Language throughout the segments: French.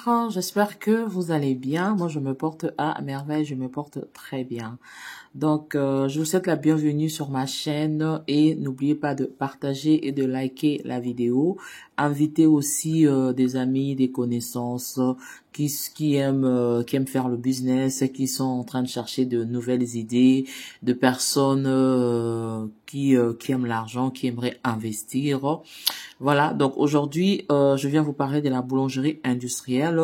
Bonsoir, j'espère que vous allez bien. Moi, je me porte à merveille, je me porte très bien. Donc, je vous souhaite la bienvenue sur ma chaîne et n'oubliez pas de partager et de liker la vidéo. Invitez aussi des amis, des connaissances qui aiment faire le business, qui sont en train de chercher de nouvelles idées, de personnes qui aiment l'argent, qui aimeraient investir. Voilà, donc aujourd'hui, je viens vous parler de la boulangerie industrielle.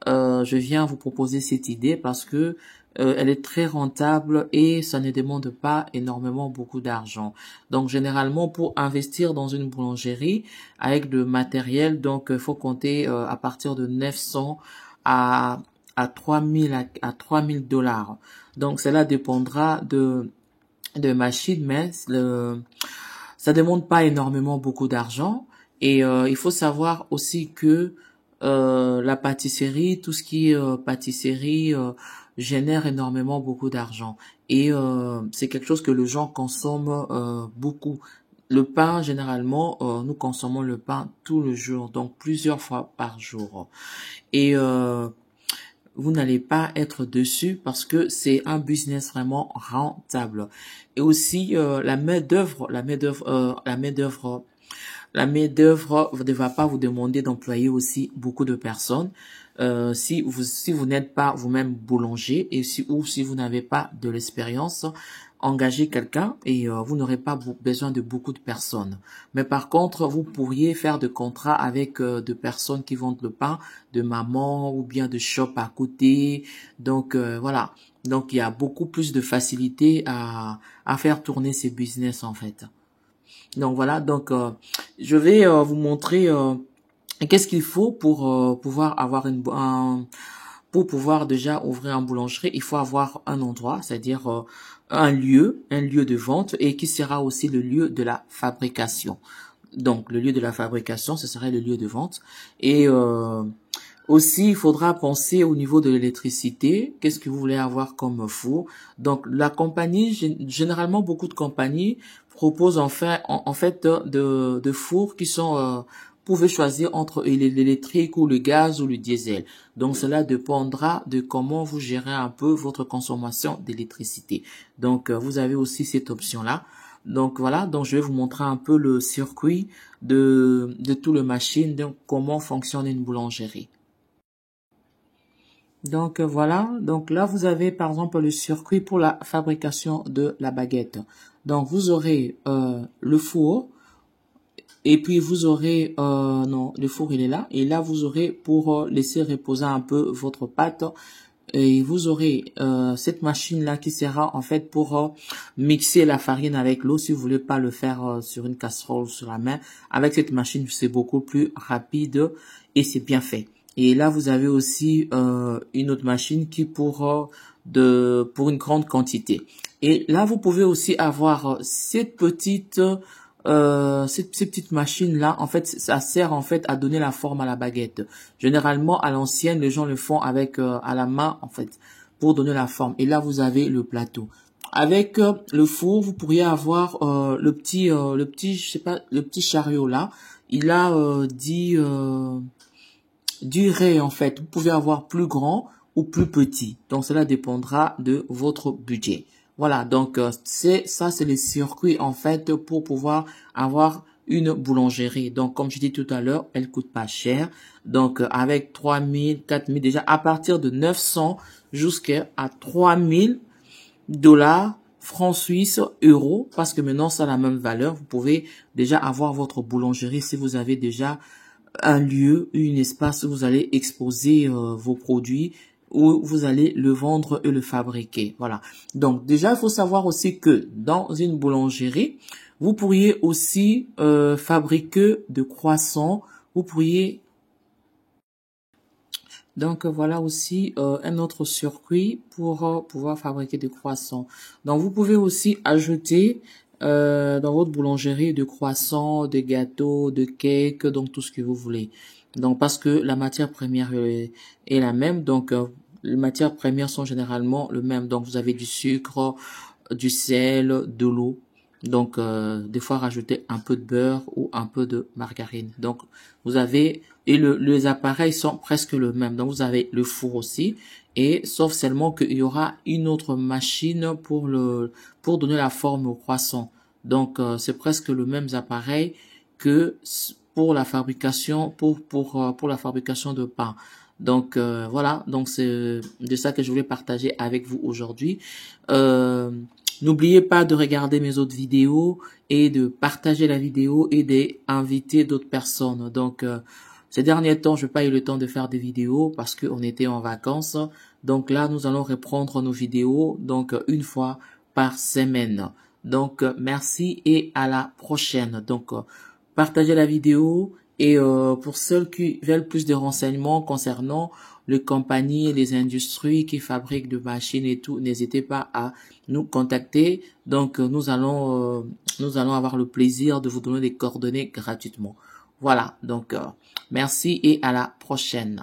Je viens vous proposer cette idée parce que elle est très rentable et ça ne demande pas énormément beaucoup d'argent. Donc généralement pour investir dans une boulangerie avec le matériel, donc il faut compter à partir de 900 à 3000 à 3000 dollars. Donc cela dépendra de machines, mais ça demande pas énormément beaucoup d'argent. Et il faut savoir aussi que la pâtisserie, tout ce qui est pâtisserie, génère énormément beaucoup d'argent. Et c'est quelque chose que les gens consomment beaucoup. Le pain, généralement, nous consommons le pain tout le jour, donc plusieurs fois par jour. Et vous n'allez pas être dessus parce que c'est un business vraiment rentable. Et aussi la main-d'œuvre ne va pas vous demander d'employer aussi beaucoup de personnes. Si vous n'êtes pas vous-même boulanger et si vous n'avez pas de l'expérience, engagez quelqu'un et vous n'aurez pas besoin de beaucoup de personnes. Mais par contre, vous pourriez faire des contrats avec de personnes qui vendent le pain, de maman ou bien de shop à côté. Donc voilà. Donc il y a beaucoup plus de facilité à faire tourner ces business en fait. Donc voilà, donc je vais vous montrer qu'est-ce qu'il faut pour pouvoir avoir pour pouvoir déjà ouvrir une boulangerie. Il faut avoir un endroit, c'est-à-dire un lieu de vente et qui sera aussi le lieu de la fabrication. Donc le lieu de la fabrication, ce serait le lieu de vente et aussi, il faudra penser au niveau de l'électricité. Qu'est-ce que vous voulez avoir comme four? Donc, la compagnie, généralement, beaucoup de compagnies proposent en fait de fours qui sont, vous pouvez choisir entre l'électrique ou le gaz ou le diesel. Donc, cela dépendra de comment vous gérez un peu votre consommation d'électricité. Donc, vous avez aussi cette option-là. Donc, voilà. Donc, je vais vous montrer un peu le circuit de tout le machine. Donc, comment fonctionne une boulangerie. Donc voilà, donc là vous avez par exemple le circuit pour la fabrication de la baguette. Donc vous aurez le four et puis vous aurez, non le four il est là, et là vous aurez pour laisser reposer un peu votre pâte et vous aurez cette machine là qui sera en fait pour mixer la farine avec l'eau si vous voulez pas le faire sur une casserole sur la main. Avec cette machine c'est beaucoup plus rapide et c'est bien fait. Et là, vous avez aussi une autre machine qui pour une grande quantité. Et là, vous pouvez aussi avoir ces petites machines là. En fait, ça sert en fait à donner la forme à la baguette. Généralement, à l'ancienne, les gens le font avec à la main en fait pour donner la forme. Et là, vous avez le plateau. Avec le four, vous pourriez avoir le petit, je sais pas, le petit chariot là. Il a durée en fait. Vous pouvez avoir plus grand ou plus petit. Donc cela dépendra de votre budget. Voilà, donc c'est le circuit en fait pour pouvoir avoir une boulangerie. Donc comme je dis tout à l'heure, elle coûte pas cher. Donc avec 3000, 4000 déjà à partir de 900 jusqu'à 3000 dollars, francs suisses, euros, parce que maintenant ça a la même valeur. Vous pouvez déjà avoir votre boulangerie si vous avez déjà un lieu, un espace où vous allez exposer vos produits, où vous allez le vendre et le fabriquer. Voilà. Donc déjà, il faut savoir aussi que dans une boulangerie, vous pourriez aussi fabriquer de croissants. Vous pourriez donc voilà aussi un autre circuit pour pouvoir fabriquer des croissants. Donc vous pouvez aussi ajouter dans votre boulangerie de croissants, de gâteaux, de cakes, donc tout ce que vous voulez. Donc parce que la matière première est la même, donc les matières premières sont généralement le même. Donc vous avez du sucre, du sel, de l'eau. Donc, des fois, rajouter un peu de beurre ou un peu de margarine. Donc, vous avez, et les appareils sont presque le même. Donc, vous avez le four aussi. Et sauf seulement qu'il y aura une autre machine pour donner la forme au croissant. Donc, c'est presque le même appareil que pour la fabrication, pour la fabrication de pain. Donc, voilà. Donc, c'est de ça que je voulais partager avec vous aujourd'hui. Euh, N'oubliez pas de regarder mes autres vidéos et de partager la vidéo et d'inviter d'autres personnes. Donc, ces derniers temps, je n'ai pas eu le temps de faire des vidéos parce qu'on était en vacances. Donc là, nous allons reprendre nos vidéos, donc une fois par semaine. Donc, merci et à la prochaine. Donc, partagez la vidéo et pour ceux qui veulent plus de renseignements concernant les compagnies et les industries qui fabriquent de machines et tout, n'hésitez pas à nous contacter. Donc, nous allons avoir le plaisir de vous donner des coordonnées gratuitement. Voilà. Donc, merci et à la prochaine.